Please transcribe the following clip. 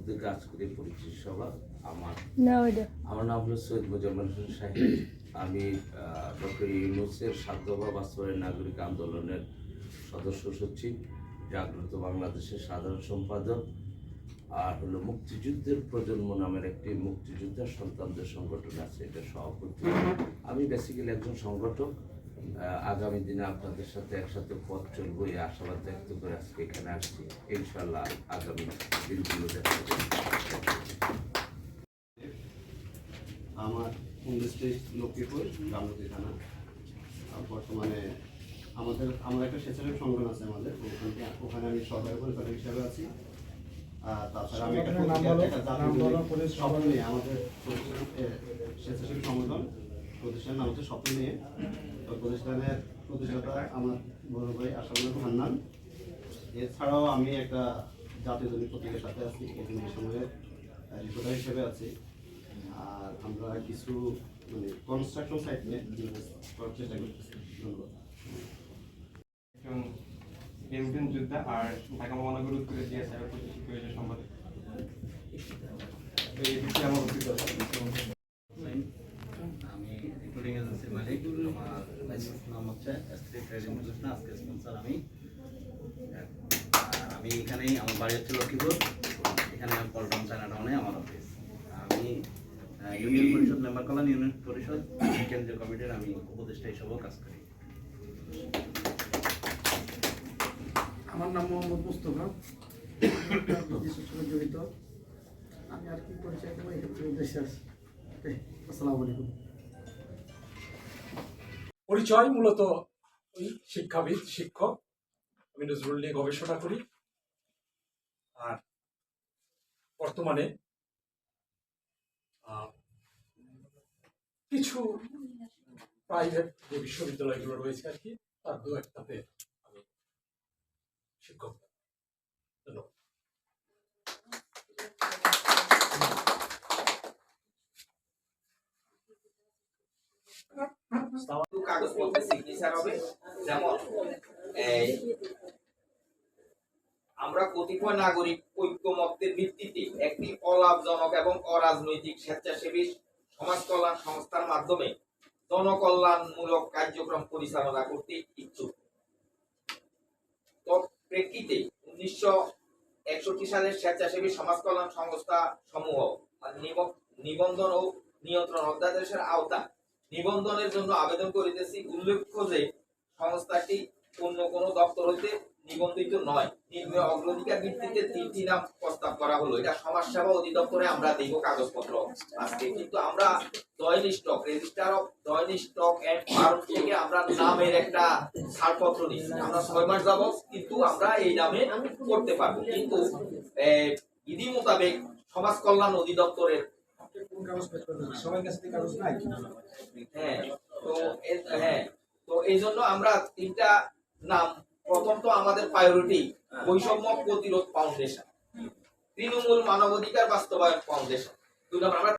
মধ্যে কাজ করে পরিচিতি সভা। আমার নাম হলো সৈয়দ মোজাম্মেল হোসেন শাহীন। আমি ডক্টর ইউনূসের ৭ দফা বাস্তবায়ন নাগরিক আন্দোলনের সদস্য সচিব, জাগ্রত বাংলাদেশের সাধারণ সম্পাদক, আর হলো মুক্তিযুদ্ধের প্রজন্ম নামের একটি মুক্তিযোদ্ধার সন্তানদের সংগঠন আছে, এটা সভাপতি। আমি বেসিক্যালি একজন সংগঠক। আগামী দিনে আপনাদের সাথে একসাথে পথ চলবো এই আশাবাদ ব্যক্ত করে আজকে এখানে আসছি। ইনশাল্লাহ আগামী দিনগুলো দেখা যাবে। আমার হোম ডিস্ট্রিক্ট লক্ষ্মীপুর রামগতি থানা। বর্তমানে আমার একটা স্বেচ্ছাসেবী সংগঠন আছে আমাদের, ওখানে আমি সরকারি পরিচালক হিসাবে আছি। তাছাড়া আমি একটা স্বপ্ন নিয়ে আমাদের স্বেচ্ছাসেবী সংগঠন প্রতিষ্ঠানের নাম হচ্ছে স্বপ্ন নিয়ে। তো প্রতিষ্ঠানের প্রতিষ্ঠাতা আমার বড় ভাই আশাফুল হান্নান। এছাড়াও আমি একটা জাতীয় দৈনিক পত্রিকার সাথে আছি, এই সময়ে রিপোর্টার হিসেবে আছি। আর আমরা কিছু কনস্ট্রাকশন সাইট নিয়ে করার চেষ্টা করতেছি। ধন্যবাদ। একজন বিএমপিন যোদ্ধা আর ঢাকা মহানগর উত্তরে জিএসআই প্রতিষ্ঠা সম্পাদক। এই বিষয়ে আমার অভিজ্ঞতা। আমি রিক্রুটিং এজেন্সির মালিক। আমার লাইসেন্স নাম হচ্ছে এসটি ট্রেডিং সলিউশন। আজকে স্পন্সর আমি। আর আমি এখানেই, আমার বাড়ি হচ্ছে লক্ষ্মীপুর। এখানে পল্টন চায়নাটাউনে আমার অফিস। আমি ইউনিয়ন পরিষদ মেম্বার কল্যাণ ইউনিয়ন পরিষদ কেন্দ্রীয় কমিটির আমি উপদেষ্টা হিসেবেও কাজ করি। আমার নাম মোহাম্মদ মুস্তফা, জড়িত। আমি আর কি পরিচয় দেবো এই উদ্দেশ্যে আছি। আসসালামু আলাইকুম। পরিচয় মূলত ওই শিক্ষাবিদ, শিক্ষক। আমি নজরুল নিয়ে গবেষণা করি। আর বর্তমানে কিছু প্রাইভেট যে বিশ্ববিদ্যালয়গুলো রয়েছে আর কি, তার দু একটাতে আমি শিক্ষক। ধন্যবাদ। কাগজপত্রে সিগনেচার হবে। যেমন আমরা কতিপয় নাগরিক ঐক্যমত্যের ভিত্তিতে একটি অলাভজনক এবং অরাজনৈতিক স্বেচ্ছাসেবী সমাজ কল্যাণ সংস্থার মাধ্যমে জনকল্যাণমূলক কার্যক্রম পরিচালনা করতে ইচ্ছুক। প্রেক্ষিতে 1961 সালের স্বেচ্ছাসেবী সমাজ কল্যাণ সংস্থা সমূহ নিবন্ধন ও নিয়ন্ত্রণ অধ্যাদেশের আওতা নিবন্ধনের জন্য আবেদন করিতেছি। উল্লেখ্য যে সংস্থাটি অন্য কোন দপ্তর হইতে নিবন্ধিত নয়। নিম্নে অগ্রাধিকার ভিত্তিতে 3টি নাম প্রস্তাব করা হলো। এটা সমাজসেবা অধিদপ্তরে আমরা দেব কাগজপত্র আজকে। কিন্তু আমরা joint stock register of joint stock and firm থেকে আমরা নামের একটা ছাড়পত্র নিচ্ছি। আমরা 6 মাস যাব, কিন্তু আমরা এই নামে করতে পারবো। কিন্তু বিধি মোতাবেক সমাজ কল্যাণ অধিদপ্তরের তো এই জন্য আমরা 3টা নাম। প্রথম তো আমাদের প্রায়োরিটি বৈষম্য প্রতিরোধ ফাউন্ডেশন, তৃণমূল মানবাধিকার বাস্তবায়ন ফাউন্ডেশন। 2 নম্বর আমরা